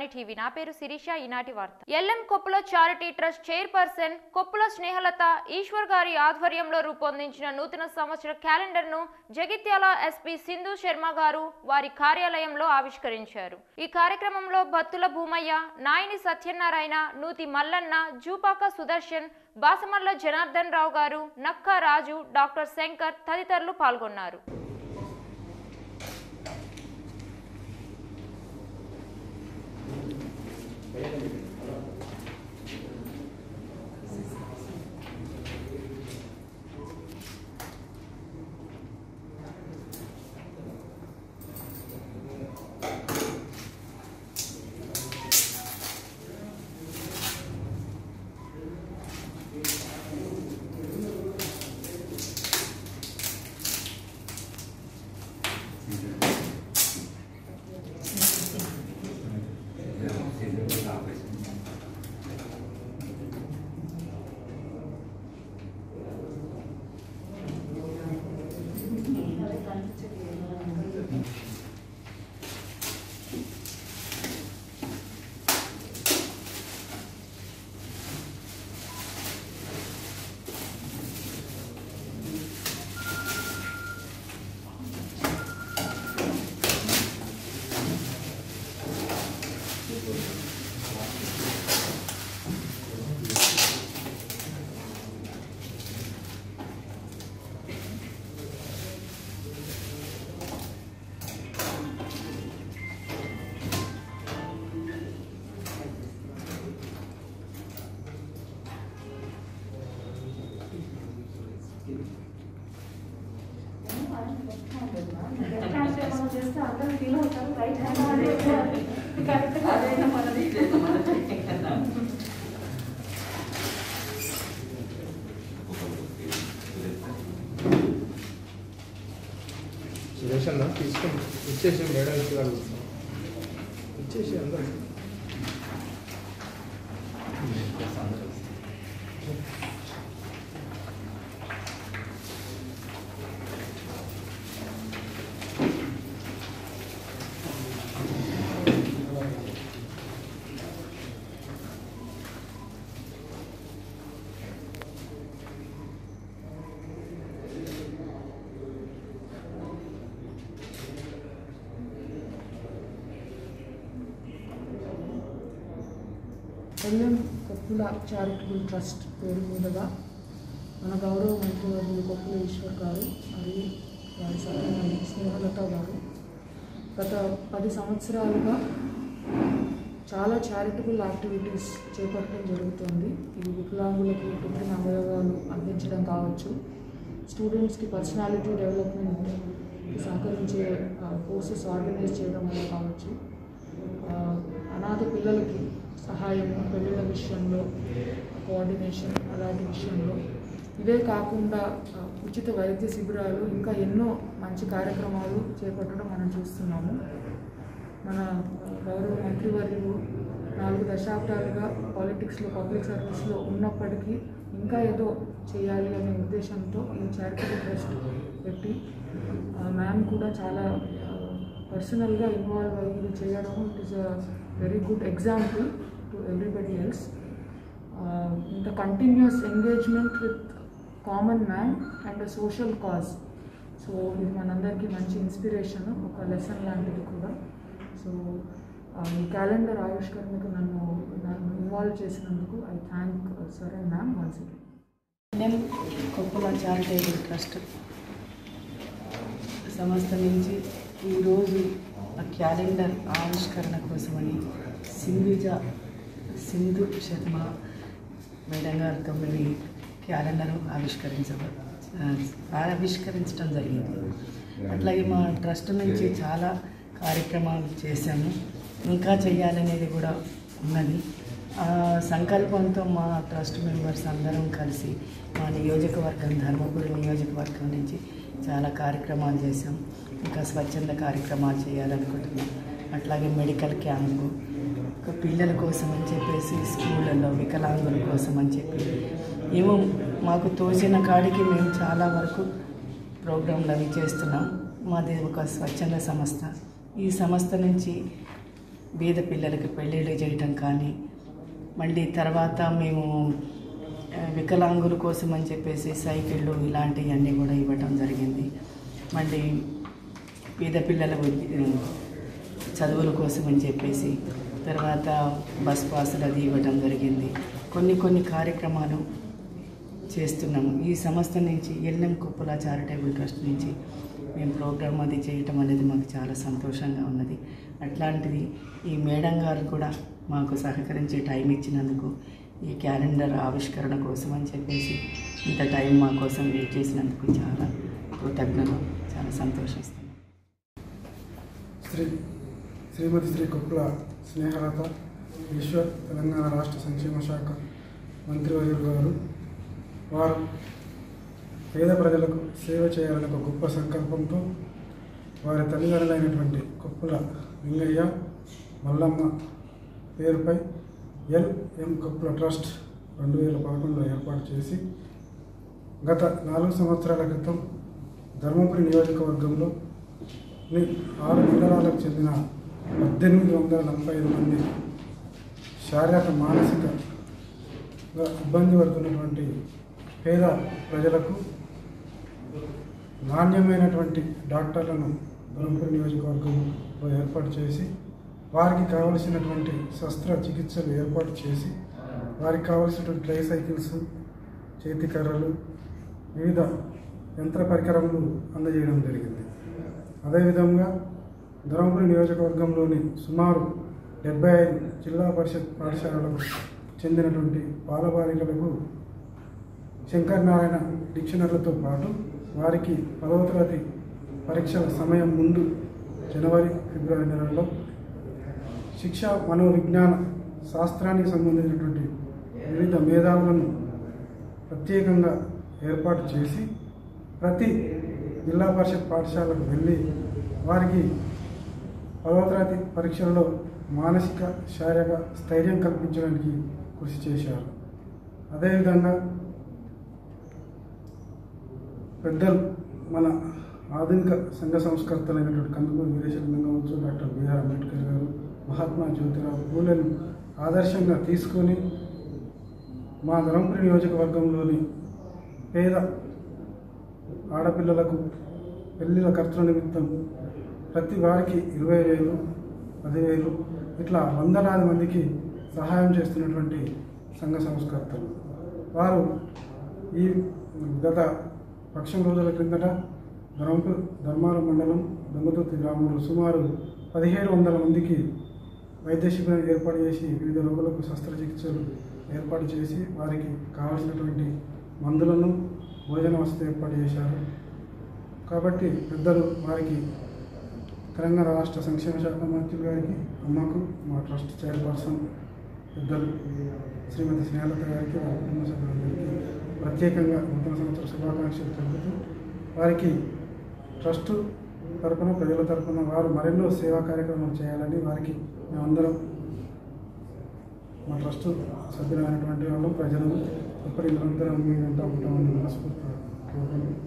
ప్రజావాణి TV నా పేరు శిరీష ఈనాటి వార్త LM Koppula charity trust chairperson Koppula Snehalatha Eshwar గారి ఆధ్వర్యంలో రూపొందించిన నూతన సంవత్సర క్యాలెండర్ ను జగిత్యాల ఎస్పీ సింధు శర్మ గారు వారి కార్యాలయంలో ఆవిష్కరించారు। ఈ కార్యక్రమంలో బత్తుల భూమయ్య, నాయని సత్యనారాయణ, నూతి మల్లన్న, జూపాక సుదర్శన్, బాసమల్ల జనార్దన్ రావు గారు, నక్కా రాజు, డాక్టర్ శంకర్ తదితరులు పాల్గొన్నారు। తీసుకొని ఇచ్చేసి మేడం ఇచ్చేసి అందరూ ఎల్ఎం కొప్పుల చారిటబుల్ ట్రస్ట్ పేరు మీదుగా మన గౌరవ మంత్రివర్యులు కొప్పుల ఈశ్వర్ గారు మరియు వారి సతీమణి స్నేహలత గారు గత 10 సంవత్సరాలుగా చాలా చారిటబుల్ యాక్టివిటీస్ చేపట్టడం జరుగుతుంది। ఇవి వికలాంగులకు పుట్టిన అవయవాలు అందించడం కావచ్చు, స్టూడెంట్స్కి పర్సనాలిటీ డెవలప్మెంట్కి సహకరించే కోర్సెస్ ఆర్గనైజ్ చేయడం వల్ల కావచ్చు, అనాథ పిల్లలకి సహాయం, పెళ్ళిళ్ళ విషయంలో కోఆర్డినేషన్ అలాంటి విషయంలో, ఇవే కాకుండా ఉచిత వైద్య శిబిరాలు, ఇంకా ఎన్నో మంచి కార్యక్రమాలు చేపట్టడం మనం చూస్తున్నాము। మన గౌరవ మంత్రివర్యులు 4 దశాబ్దాలుగా పాలిటిక్స్లో, పబ్లిక్ సర్వీస్లో ఉన్నప్పటికీ ఇంకా ఏదో చేయాలి అనే ఉద్దేశంతో ఈ చారిటబుల్ ట్రస్ట్ పెట్టి మ్యామ్ కూడా చాలా పర్సనల్గా ఇన్వాల్వ్ అయ్యి ఇది చేయడం it is a very good example to everybody else. ఇంత continuous engagement with common man and a social cause, so ఇది మనందరికీ మంచి ఇన్స్పిరేషన్, ఒక లెసన్ లాంటిది కూడా। సో ఈ క్యాలెండర్ ఆవిష్కరణకు నన్ను ఇన్వాల్వ్ చేసినందుకు I thank sir and ma'am once again. LM Koppula charitable trust సంస్థ నుంచి ఈరోజు ఆ క్యాలెండర్ ఆవిష్కరణ కోసమని సింధు శర్మ మేడం గారితో ఈ క్యాలెండర్ ఆవిష్కరించడం జరిగింది। అట్లాగే మా ట్రస్ట్ నుంచి చాలా కార్యక్రమాలు చేశాము, ఇంకా చేయాలనేది కూడా ఉన్నది। ఆ సంకల్పంతో మా ట్రస్ట్ మెంబర్స్ అందరం కలిసి మా నియోజకవర్గం, ధర్మపురి నియోజకవర్గం నుంచి చాలా కార్యక్రమాలు చేశాం, ఇంకా స్వచ్ఛంద కార్యక్రమాలు చేయాలనుకుంటున్నాం। అట్లాగే మెడికల్ క్యాంపు, పిల్లల కోసం అని చెప్పేసి స్కూళ్ళల్లో వికలాంగుల కోసం అని చెప్పి ఏమో మాకు తోచిన కాడికి మేము చాలా వరకు ప్రోగ్రాంలు అవి చేస్తున్నాం। మాది ఒక స్వచ్ఛంద సంస్థ। ఈ సంస్థ నుంచి బీద పిల్లలకి పెళ్ళిళ్ళు చేయటం కానీ, మళ్ళీ తర్వాత మేము వికలాంగుల కోసం అని చెప్పేసి సైకిళ్ళు ఇలాంటివన్నీ కూడా ఇవ్వటం జరిగింది. మళ్ళీ పేద పిల్లల చదువుల కోసం అని చెప్పేసి తర్వాత బస్ పాసులు అది ఇవ్వటం జరిగింది. కొన్ని కార్యక్రమాలు చేస్తున్నాము. ఈ సంస్థ నుంచి ఎల్ఎం కొప్పుల చారిటబుల్ ట్రస్ట్ నుంచి మేము ప్రోగ్రామ్ అది చేయటం అనేది మాకు చాలా సంతోషంగా ఉన్నది. అట్లాంటిది ఈ మేడం గారు కూడా మాకు సహకరించి టైం ఇచ్చినందుకు, ఈ క్యాలెండర్ ఆవిష్కరణ కోసం అని చెప్పేసి ఇంత టైం మా కోసం వెయిట్ చేసినందుకు చాలా కృతజ్ఞతలు, చాలా సంతోషిస్తున్నాం. శ్రీమతి శ్రీ కొప్పుల స్నేహలత ఈశ్వర్ తెలంగాణ రాష్ట్ర సంక్షేమ శాఖ మంత్రివర్యులు గారు, వారు పేద ప్రజలకు సేవ చేయాలనే ఒక గొప్ప సంకల్పంతో వారి తల్లిదండ్రులైనటువంటి కొప్పుల లింగయ్య మల్లమ్మ పేరుపై ఎల్ఎం కొప్పుల ట్రస్ట్ 2011లో ఏర్పాటు చేసి గత 4 సంవత్సరాల క్రితం ధర్మపురి నియోజకవర్గంలో 6 మండలాలకు చెందిన 1845 మంది శారీరక మానసికంగా ఇబ్బంది పడుతున్నటువంటి పేద ప్రజలకు నాణ్యమైనటువంటి డాక్టర్లను ధర్మపురి నియోజకవర్గంలో ఏర్పాటు చేసి వారికి కావలసినటువంటి శస్త్రచికిత్సలు ఏర్పాటు చేసి వారికి కావలసినటువంటి ట్రైసైకిల్స్, చేతి కర్రలు, వివిధ యంత్ర పరికరములు అందజేయడం జరిగింది. అదేవిధంగా ధర్మపురి నియోజకవర్గంలోని సుమారు 75 జిల్లా పరిషత్ పాఠశాలలకు చెందినటువంటి బాలబాలికలకు శంకరనారాయణ డిక్షనరీలతో పాటు వారికి 10వ తరగతి పరీక్షల సమయం ముందు జనవరి, ఫిబ్రవరి నెలల్లో శిక్షా మనోవిజ్ఞాన శాస్త్రానికి సంబంధించినటువంటి వివిధ మేధావులను ప్రత్యేకంగా ఏర్పాటు చేసి ప్రతి జిల్లా పరిషత్ పాఠశాలకు వెళ్ళి వారికి 10వ తరగతి పరీక్షల్లో మానసిక, శారీరక స్థైర్యం కల్పించడానికి కృషి చేశారు. అదేవిధంగా పెద్దలు మన ఆధునిక సంఘ సంస్కర్తలైనటువంటి కందుకూరి వీరేశలింగం కావచ్చు, డాక్టర్ బిఆర్ అంబేద్కర్ గారు, మహాత్మా జ్యోతిరావు పూలేను ఆదర్శంగా తీసుకొని మా ధర్మపురి నియోజకవర్గంలోని పేద ఆడపిల్లలకు పెళ్లిల ఖర్చుల నిమిత్తం ప్రతి వారికి 20,000, 10,000 ఇట్లా వందలాది మందికి సహాయం చేస్తున్నటువంటి సంఘ సంస్కర్తలు. వారు ఈ గత పక్షం రోజుల క్రిందట ధర్మారం మండలం దొంగతుర్తి గ్రామంలో సుమారు 1,700 మందికి వైద్య శిబిరాన్ని ఏర్పాటు చేసి వివిధ రోగులకు శస్త్రచికిత్సలు ఏర్పాటు చేసి వారికి కావాల్సినటువంటి మందులను, భోజన వసతి ఏర్పాటు చేశారు. కాబట్టి పెద్దలు వారికి తెలంగాణ రాష్ట్ర సంక్షేమ శాఖ మంత్రి గారికి, అమ్మకు, మా ట్రస్ట్ చైర్పర్సన్ పెద్దలు శ్రీమతి స్నేహలత గారికి, వారి కుటుంబ సభ్యులందరికీ ప్రత్యేకంగా నూతన సంవత్సర శుభాకాంక్షలు తెలుపుతూ వారికి ట్రస్ట్ తరపున, ప్రజల తరపున వారు మరెన్నో సేవా కార్యక్రమాలు చేయాలని వారికి మేమందరం మా ట్రస్ట్ సభ్యులైనటువంటి వాళ్ళు, ప్రజలు ఎప్పటికీ నిరంతరం మీ వెంట ఉంటామని మనస్ఫూర్తిగా కోరుకుంటున్నాను.